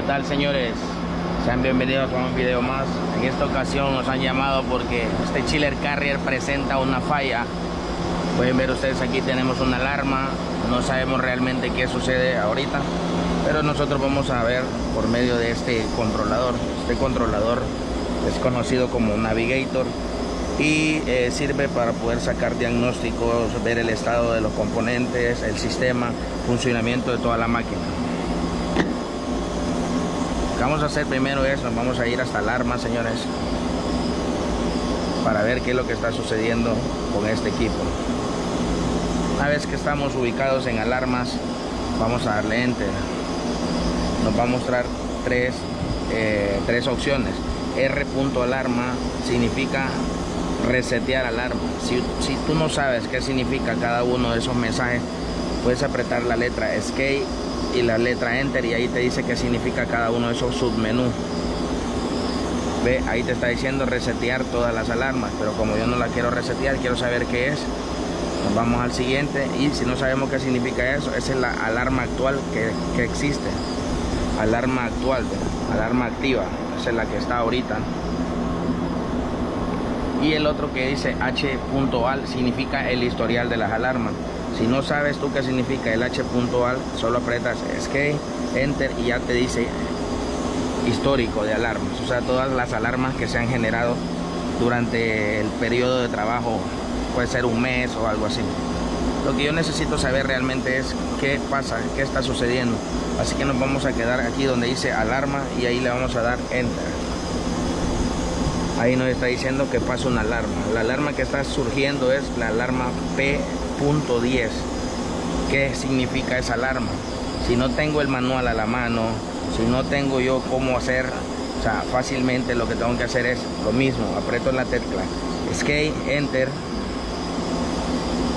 ¿Qué tal, señores? Sean bienvenidos a un video más. En esta ocasión nos han llamado porque este chiller carrier presenta una falla. Pueden ver ustedes, aquí tenemos una alarma. No sabemos realmente qué sucede ahorita, pero nosotros vamos a ver por medio de este controlador. Este controlador es conocido como Navigator y sirve para poder sacar diagnósticos, ver el estado de los componentes, el sistema, funcionamiento de toda la máquina. Lo que vamos a hacer primero es, nos vamos a ir hasta alarma, señores, para ver qué es lo que está sucediendo con este equipo. Una vez que estamos ubicados en alarmas, vamos a darle enter. Nos va a mostrar tres opciones. R.alarma significa resetear alarma. Si tú no sabes qué significa cada uno de esos mensajes, puedes apretar la letra Escape y la letra Enter y ahí te dice qué significa cada uno de esos submenús. Ve, ahí te está diciendo resetear todas las alarmas, pero como yo no la quiero resetear, quiero saber qué es. Nos vamos al siguiente y si no sabemos qué significa eso, esa es la alarma actual que existe. Alarma actual, alarma activa, esa es la que está ahorita. Y el otro que dice H.al significa el historial de las alarmas. Si no sabes tú qué significa el H.al, solo apretas Escape, Enter y ya te dice histórico de alarmas. O sea, todas las alarmas que se han generado durante el periodo de trabajo, puede ser un mes o algo así. Lo que yo necesito saber realmente es qué pasa, qué está sucediendo. Así que nos vamos a quedar aquí donde dice alarma y ahí le vamos a dar Enter. Ahí nos está diciendo que pasa una alarma. La alarma que está surgiendo es la alarma P.10. ¿Qué significa esa alarma? Si no tengo el manual a la mano, si no tengo yo cómo hacer, o sea, fácilmente lo que tengo que hacer es lo mismo. Aprieto la tecla Escape, Enter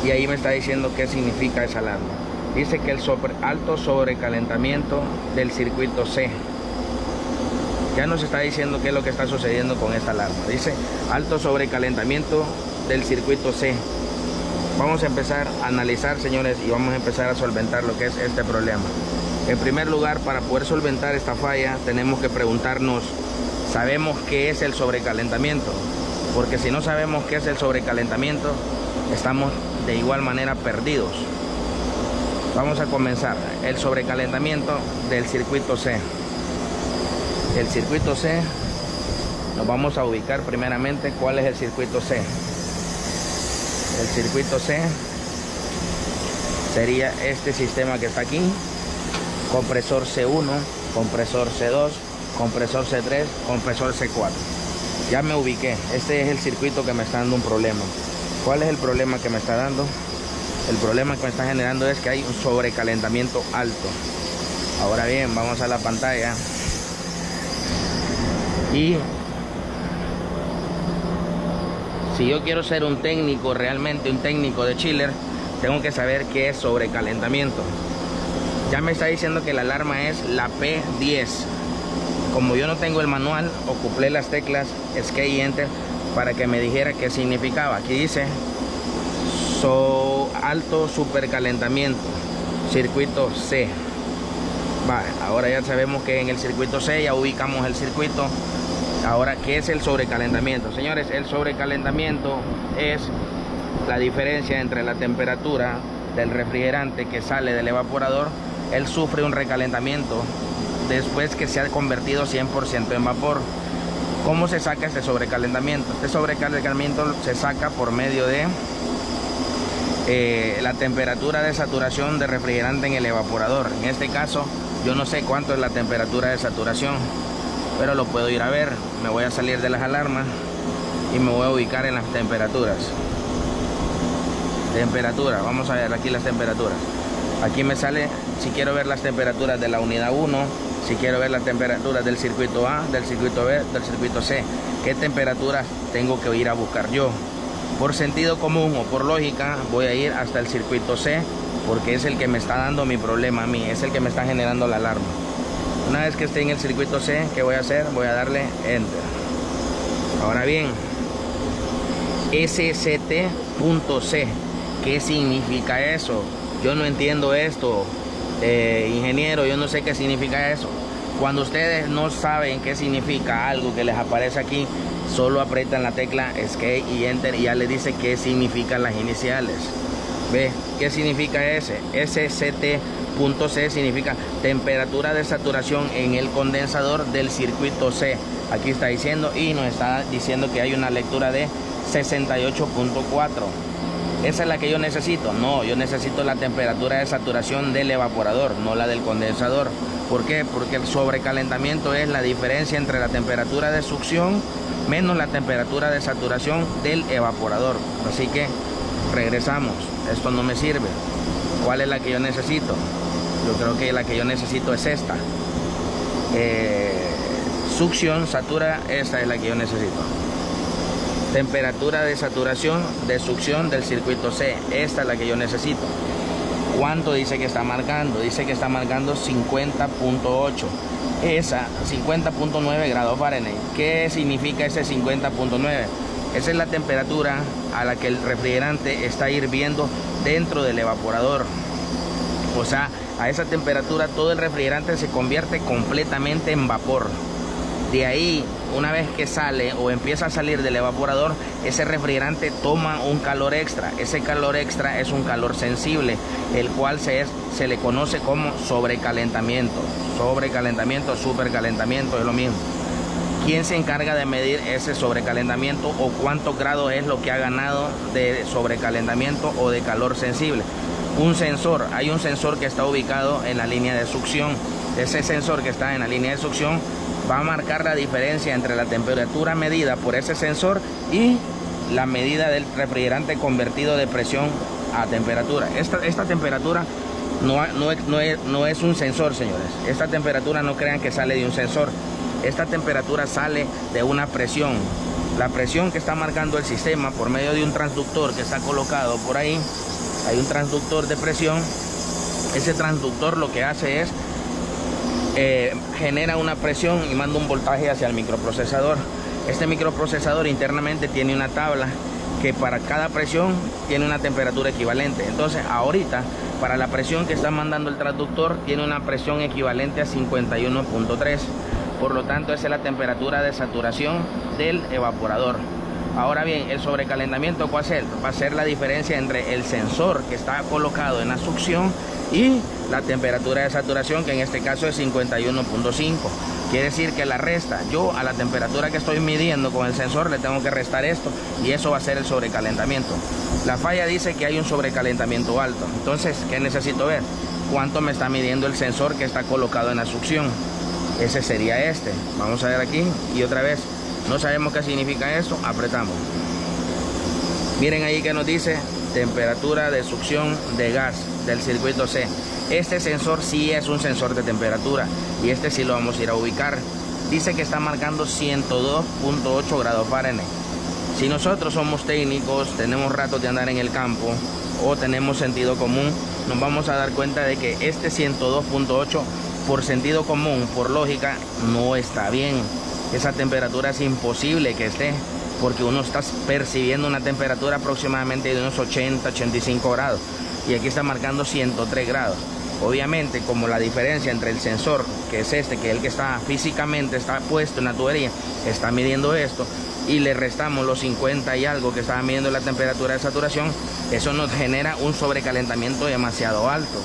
y ahí me está diciendo qué significa esa alarma. Dice que el alto sobrecalentamiento del circuito C. Ya nos está diciendo qué es lo que está sucediendo con esta alarma. Dice alto sobrecalentamiento del circuito C. Vamos a empezar a analizar, señores, y vamos a empezar a solventar lo que es este problema. En primer lugar, para poder solventar esta falla, tenemos que preguntarnos, ¿sabemos qué es el sobrecalentamiento? Porque si no sabemos qué es el sobrecalentamiento, estamos de igual manera perdidos. Vamos a comenzar. El sobrecalentamiento del circuito C. El circuito C, nos vamos a ubicar primeramente cuál es el circuito C. El circuito C sería este sistema que está aquí: compresor C1, compresor C2, compresor C3, compresor C4. Ya me ubiqué. Este es el circuito que me está dando un problema. ¿Cuál es el problema que me está dando? El problema que me está generando es que hay un sobrecalentamiento alto. Ahora bien, vamos a la pantalla. Y si yo quiero ser un técnico, realmente un técnico de chiller, tengo que saber qué es sobrecalentamiento. Ya me está diciendo que la alarma es la P10. Como yo no tengo el manual, ocupé las teclas Escape y Enter para que me dijera qué significaba. Aquí dice alto supercalentamiento, circuito C. Vale, ahora ya sabemos que en el circuito C ya ubicamos el circuito. Ahora, ¿qué es el sobrecalentamiento? Señores, el sobrecalentamiento es la diferencia entre la temperatura del refrigerante que sale del evaporador. Él sufre un recalentamiento después que se ha convertido 100% en vapor. ¿Cómo se saca este sobrecalentamiento? Este sobrecalentamiento se saca por medio de la temperatura de saturación de refrigerante en el evaporador. En este caso, yo no sé cuánto es la temperatura de saturación, pero lo puedo ir a ver. Me voy a salir de las alarmas y me voy a ubicar en las temperaturas. Temperatura, vamos a ver aquí las temperaturas. Aquí me sale si quiero ver las temperaturas de la unidad 1, si quiero ver las temperaturas del circuito A, del circuito B, del circuito C. ¿Qué temperaturas tengo que ir a buscar yo? Por sentido común o por lógica, voy a ir hasta el circuito C, porque es el que me está dando mi problema a mí, es el que me está generando la alarma. Una vez que esté en el circuito C, ¿qué voy a hacer? Voy a darle Enter. Ahora bien, SCT.C, ¿qué significa eso? Yo no entiendo esto, ingeniero, yo no sé qué significa eso. Cuando ustedes no saben qué significa algo que les aparece aquí, solo aprietan la tecla Escape y Enter y ya les dice qué significan las iniciales. ¿Ve? ¿Qué significa ese? SCT.C significa temperatura de saturación en el condensador del circuito C. Aquí está diciendo y nos está diciendo que hay una lectura de 68.4. ¿Esa es la que yo necesito? No, yo necesito la temperatura de saturación del evaporador, no la del condensador. ¿Por qué? Porque el sobrecalentamiento es la diferencia entre la temperatura de succión menos la temperatura de saturación del evaporador. Así que regresamos. Esto no me sirve. ¿Cuál es la que yo necesito? Yo creo que la que yo necesito es esta. Succión, satura, esta es la que yo necesito. Temperatura de saturación de succión del circuito C. Esta es la que yo necesito. ¿Cuánto dice que está marcando? Dice que está marcando 50.8. Esa, 50.9 grados Fahrenheit. ¿Qué significa ese 50.9? Esa es la temperatura a la que el refrigerante está hirviendo dentro del evaporador. O sea, a esa temperatura todo el refrigerante se convierte completamente en vapor. De ahí, una vez que sale o empieza a salir del evaporador, ese refrigerante toma un calor extra. Ese calor extra es un calor sensible, el cual se le conoce como sobrecalentamiento. Sobrecalentamiento, supercalentamiento, es lo mismo. ¿Quién se encarga de medir ese sobrecalentamiento o cuántos grados es lo que ha ganado de sobrecalentamiento o de calor sensible? Un sensor. Hay un sensor que está ubicado en la línea de succión. Ese sensor que está en la línea de succión va a marcar la diferencia entre la temperatura medida por ese sensor y la medida del refrigerante convertido de presión a temperatura. Esta temperatura no es un sensor, señores. Esta temperatura no crean que sale de un sensor. Esta temperatura sale de una presión. La presión que está marcando el sistema por medio de un transductor que está colocado por ahí. Hay un transductor de presión. Ese transductor lo que hace es genera una presión y manda un voltaje hacia el microprocesador. Este microprocesador internamente tiene una tabla que para cada presión tiene una temperatura equivalente. Entonces ahorita para la presión que está mandando el transductor tiene una presión equivalente a 51.3. Por lo tanto esa es la temperatura de saturación del evaporador. Ahora bien, el sobrecalentamiento ¿cuál va a ser la diferencia entre el sensor que está colocado en la succión y la temperatura de saturación, que en este caso es 51.5. Quiere decir que la resta, yo a la temperatura que estoy midiendo con el sensor le tengo que restar esto y eso va a ser el sobrecalentamiento. La falla dice que hay un sobrecalentamiento alto. Entonces, ¿qué necesito ver? ¿Cuánto me está midiendo el sensor que está colocado en la succión? Ese sería este. Vamos a ver aquí y otra vez. No sabemos qué significa esto, apretamos. Miren ahí que nos dice temperatura de succión de gas del circuito C. Este sensor sí es un sensor de temperatura y este sí lo vamos a ir a ubicar. Dice que está marcando 102.8 grados Fahrenheit. Si nosotros somos técnicos, tenemos ratos de andar en el campo o tenemos sentido común, nos vamos a dar cuenta de que este 102.8 por sentido común, por lógica, no está bien. Esa temperatura es imposible que esté, porque uno está percibiendo una temperatura aproximadamente de unos 80-85 grados y aquí está marcando 103 grados. Obviamente, como la diferencia entre el sensor, que es este, que es el que está físicamente está puesto en la tubería, está midiendo esto, y le restamos los 50 y algo que estaba midiendo la temperatura de saturación, eso nos genera un sobrecalentamiento demasiado alto.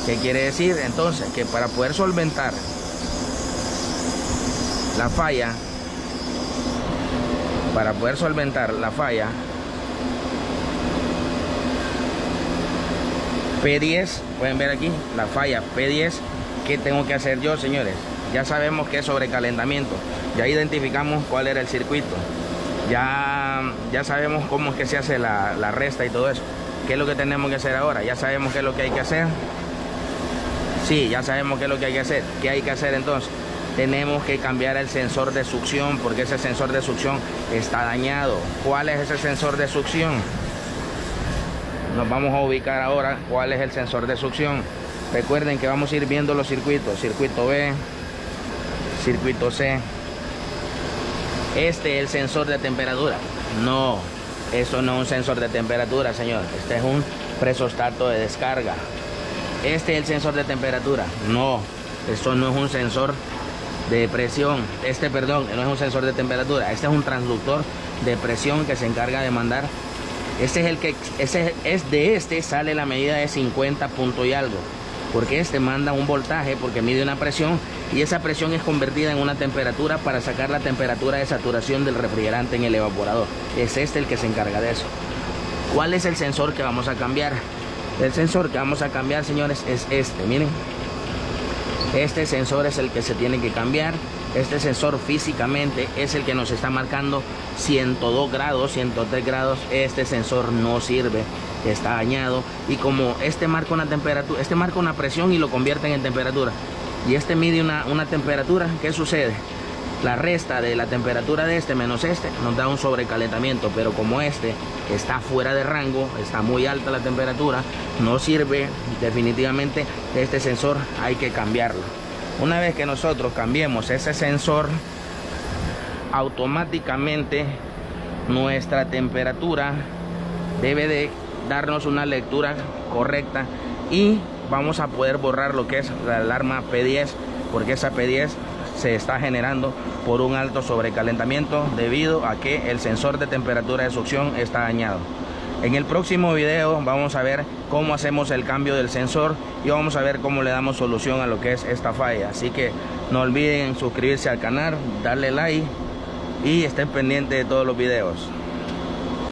¿Qué quiere decir? Entonces, que para poder solventar la falla, P10, pueden ver aquí, la falla P10, ¿qué tengo que hacer yo, señores? Ya sabemos que es sobrecalentamiento, ya identificamos cuál era el circuito, ya sabemos cómo es que se hace la resta y todo eso. ¿Qué es lo que tenemos que hacer ahora? Ya sabemos qué es lo que hay que hacer. Sí, ya sabemos qué es lo que hay que hacer. ¿Qué hay que hacer entonces? Tenemos que cambiar el sensor de succión porque ese sensor de succión está dañado. ¿Cuál es ese sensor de succión? Nos vamos a ubicar ahora cuál es el sensor de succión. Recuerden que vamos a ir viendo los circuitos. Circuito B, circuito C. Este es el sensor de temperatura. No, eso no es un sensor de temperatura, señor. Este es un presostato de descarga. Este es el sensor de temperatura. No, esto no es un sensor de presión. Perdón, no es un sensor de temperatura, este es un transductor de presión que se encarga de mandar. Este es el que, de este sale la medida de 50 punto y algo, porque este manda un voltaje, porque mide una presión, y esa presión es convertida en una temperatura para sacar la temperatura de saturación del refrigerante en el evaporador. Es este el que se encarga de eso. ¿Cuál es el sensor que vamos a cambiar? El sensor que vamos a cambiar, señores, es este, miren. Este sensor es el que se tiene que cambiar. Este sensor físicamente es el que nos está marcando 102 grados, 103 grados. Este sensor no sirve, está dañado. Y como este marca una temperatura, este marca una presión y lo convierte en temperatura. Y este mide una temperatura, ¿qué sucede? La resta de la temperatura de este menos este nos da un sobrecalentamiento, pero como este está fuera de rango, está muy alta la temperatura, no sirve. Definitivamente este sensor hay que cambiarlo. Una vez que nosotros cambiemos ese sensor, automáticamente nuestra temperatura debe de darnos una lectura correcta y vamos a poder borrar lo que es la alarma P10, porque esa P10 se está generando por un alto sobrecalentamiento debido a que el sensor de temperatura de succión está dañado. En el próximo video vamos a ver cómo hacemos el cambio del sensor y vamos a ver cómo le damos solución a lo que es esta falla. Así que no olviden suscribirse al canal, darle like y estén pendientes de todos los videos.